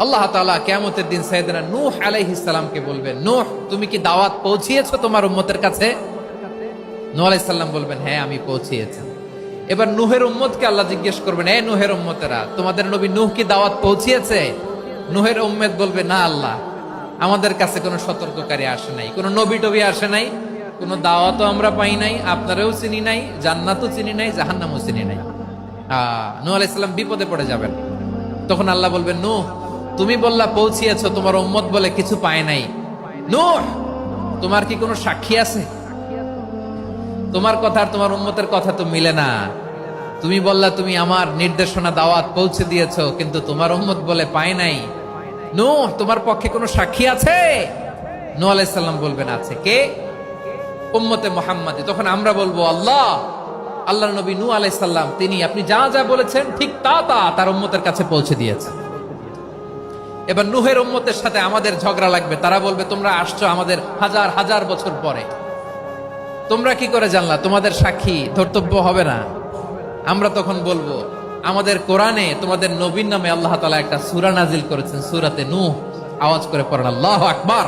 আল্লাহ তাআলা কিয়ামতের দিন সাইয়েদনা নূহ আলাইহিস সালামকে বলবেন, নূহ তুমি কি দাওয়াত পৌঁছিয়েছো তোমার উম্মতের কাছে? নূহ আলাইহিস সালাম বলবেন, হ্যাঁ আমি পৌঁছিয়েছি। এবার নূহের উম্মতকে আল্লাহ জিজ্ঞেস করবেন, এ নূহের উম্মতেরা, তোমাদের নবী নূহ কি দাওয়াত পৌঁছিয়েছে? নূহের উম্মত বলবে, না আল্লাহ, আমাদের কাছে কোনো সতর্ককারী আসে নাই, কোনো নবী টবি আসে নাই, কোনো দাওয়াতও আমরা পাই নাই, আপনারাও চিনি নাই, জান্নাতও চিনি নাই, জাহান্নামও চিনি নাই। নূহ আলাইহিস সালাম বিপদে পড়ে যাবেন। তখন আল্লাহ বলবেন, নূহ তুমি বললা পৌঁছিয়েছো, তোমার উম্মত বলে কিছু পায় নাই। নূহ তোমার কি কোনো সাক্ষী আছে? তোমার কথা আর তোমার উম্মতের কথা তো মিলে না। তুমি বললা তুমি আমার নির্দেশনা দাওয়াত পৌঁছে দিয়েছো, কিন্তু তোমার উম্মত বলে পায় নাই। নূহ তোমার পক্ষে কোনো সাক্ষী আছে? নূহ আলাইহিস সালাম বলবেন, আছে। কে? উম্মতে মুহাম্মাদি। তখন আমরা বলবো, আল্লাহ, আল্লাহর নবী নূহ আলাইহিস সালাম তিনি আপনি যা যা বলেছেন ঠিক তা তা তার উম্মতের কাছে পৌঁছে দিয়েছে। এবার নূহের উম্মতের সাথে আমাদের ঝগড়া লাগবে। তারা বলবে, তোমরা আসছো আমাদের হাজার হাজার বছর পরে, তোমরা কি করে জানলা? তোমাদের সাক্ষী ধর্তব্য হবে না? আমরা তখন বলবো, আমাদের কোরআনে তোমাদের নবীর নামে আল্লাহ তাআলা একটা সূরা নাজিল করেছেন, সূরাতে নূহ। আওয়াজ করে পড়েন আল্লাহু আকবার।